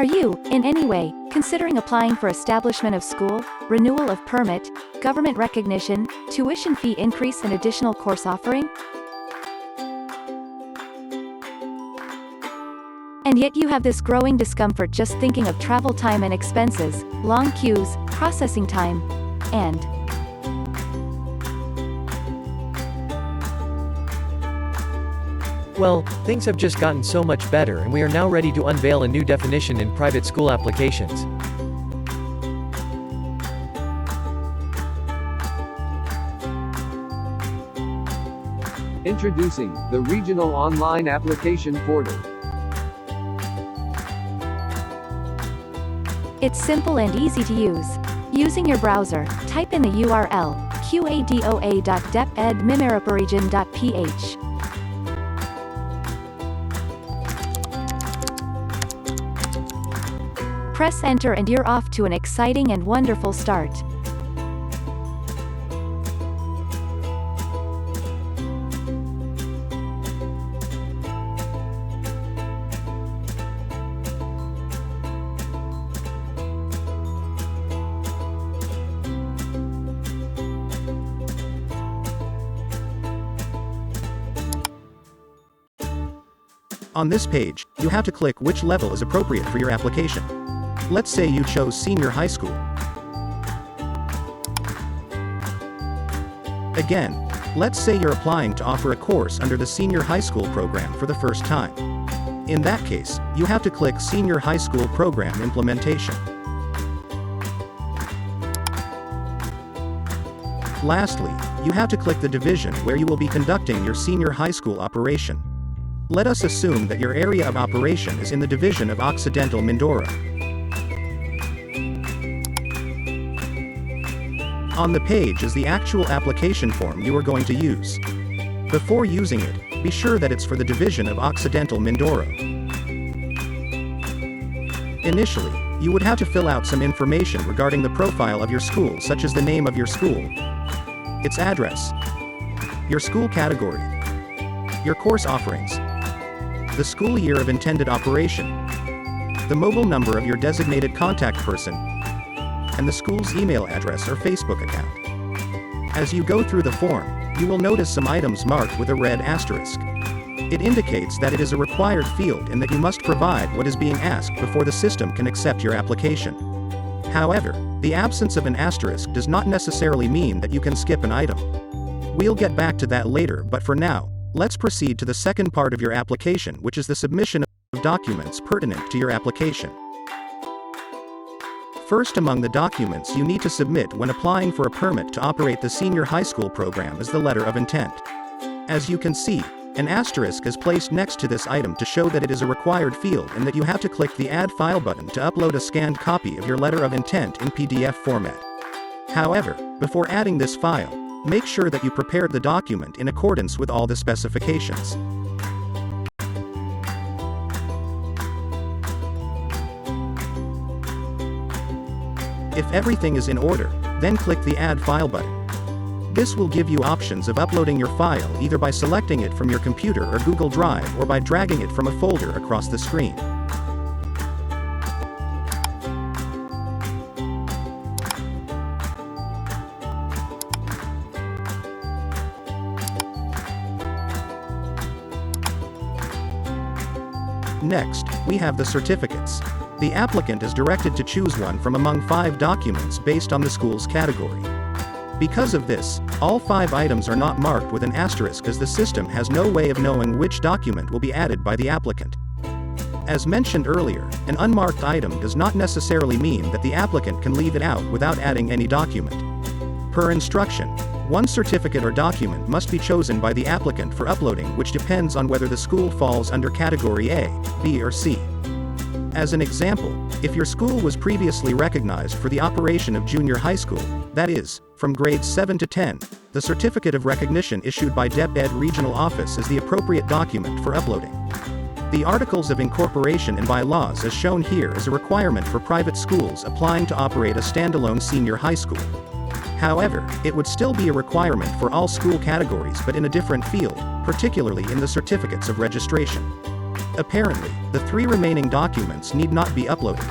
Are you, in any way, considering applying for establishment of school, renewal of permit, government recognition, tuition fee increase and additional course offering? And yet you have this growing discomfort just thinking of travel time and expenses, long queues, processing time, and well, things have just gotten so much better and we are now ready to unveil a new definition in private school applications. Introducing the Regional Online Application Portal. It's simple and easy to use. Using your browser, type in the URL, QADOA.DepEd.MIMAROPA.ph. Press enter and you're off to an exciting and wonderful start. On this page, you have to click which level is appropriate for your application. Let's say you chose senior high school. Again, let's say you're applying to offer a course under the senior high school program for the first time. In that case, you have to click Senior High School Program Implementation. Lastly, you have to click the division where you will be conducting your senior high school operation. Let us assume that your area of operation is in the division of Occidental Mindoro. On the page is the actual application form you are going to use. Before using it, be sure that it's for the division of Occidental Mindoro. Initially, you would have to fill out some information regarding the profile of your school, such as the name of your school, its address, your school category, your course offerings, the school year of intended operation, the mobile number of your designated contact person, and the school's email address or Facebook account. As you go through the form, you will notice some items marked with a red asterisk. It indicates that it is a required field and that you must provide what is being asked before the system can accept your application. However, the absence of an asterisk does not necessarily mean that you can skip an item. We'll get back to that later, but for now, let's proceed to the second part of your application, which is the submission of documents pertinent to your application. First among the documents you need to submit when applying for a permit to operate the senior high school program is the letter of intent. As you can see, an asterisk is placed next to this item to show that it is a required field and that you have to click the Add File button to upload a scanned copy of your letter of intent in PDF format. However, before adding this file, make sure that you prepared the document in accordance with all the specifications. If everything is in order, then click the Add File button. This will give you options of uploading your file either by selecting it from your computer or Google Drive or by dragging it from a folder across the screen. Next, we have the certificates. The applicant is directed to choose one from among 5 documents based on the school's category. Because of this, all 5 items are not marked with an asterisk as the system has no way of knowing which document will be added by the applicant. As mentioned earlier, an unmarked item does not necessarily mean that the applicant can leave it out without adding any document. Per instruction, one certificate or document must be chosen by the applicant for uploading, which depends on whether the school falls under Category A, B or C. As an example, if your school was previously recognized for the operation of junior high school, that is, from grades 7 to 10, the certificate of recognition issued by DepEd Regional Office is the appropriate document for uploading. The Articles of Incorporation and bylaws as shown here is a requirement for private schools applying to operate a standalone senior high school. However, it would still be a requirement for all school categories but in a different field, particularly in the certificates of registration. Apparently, the 3 remaining documents need not be uploaded.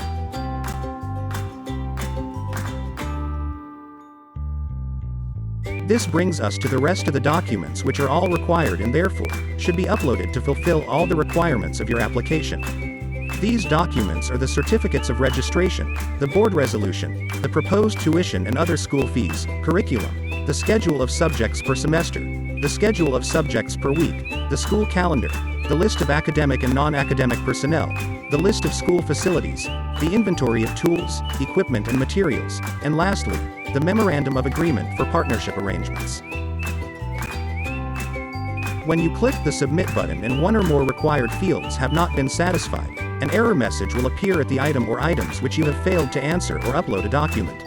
This brings us to the rest of the documents, which are all required and therefore should be uploaded to fulfill all the requirements of your application. These documents are the certificates of registration, the board resolution, the proposed tuition and other school fees, curriculum, the schedule of subjects per semester, the schedule of subjects per week, the school calendar, the list of academic and non-academic personnel, the list of school facilities, the inventory of tools, equipment and materials, and lastly, the Memorandum of Agreement for partnership arrangements. When you click the Submit button and one or more required fields have not been satisfied, an error message will appear at the item or items which you have failed to answer or upload a document.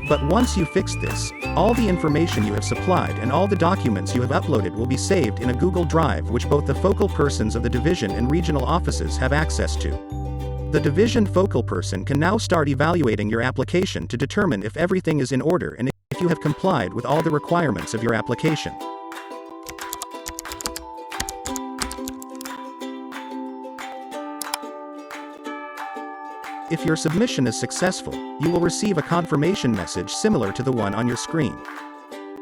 But once you fix this, all the information you have supplied and all the documents you have uploaded will be saved in a Google Drive, which both the focal persons of the division and regional offices have access to. The division focal person can now start evaluating your application to determine if everything is in order and if you have complied with all the requirements of your application. If your submission is successful, you will receive a confirmation message similar to the one on your screen.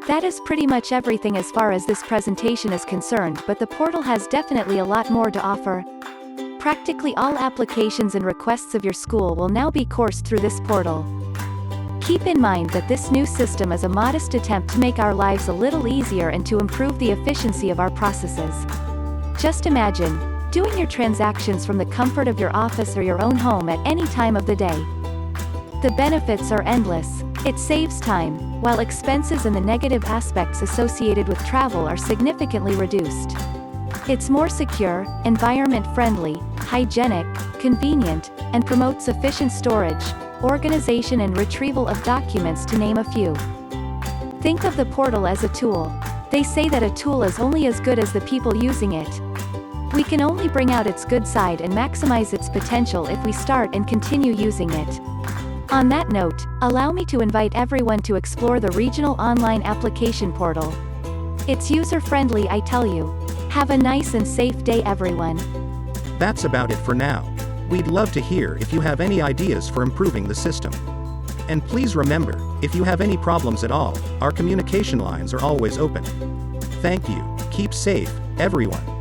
That is pretty much everything as far as this presentation is concerned, but the portal has definitely a lot more to offer. Practically all applications and requests of your school will now be coursed through this portal. Keep in mind that this new system is a modest attempt to make our lives a little easier and to improve the efficiency of our processes. Just imagine doing your transactions from the comfort of your office or your own home at any time of the day. The benefits are endless. It saves time, while expenses and the negative aspects associated with travel are significantly reduced. It's more secure, environment-friendly, hygienic, convenient, and promotes efficient storage, organization and retrieval of documents, to name a few. Think of the portal as a tool. They say that a tool is only as good as the people using it. We can only bring out its good side and maximize its potential if we start and continue using it. On that note, allow me to invite everyone to explore the regional online application portal. It's user-friendly, I tell you. Have a nice and safe day, everyone. That's about it for now. We'd love to hear if you have any ideas for improving the system. And please remember, if you have any problems at all, our communication lines are always open. Thank you. Keep safe, everyone.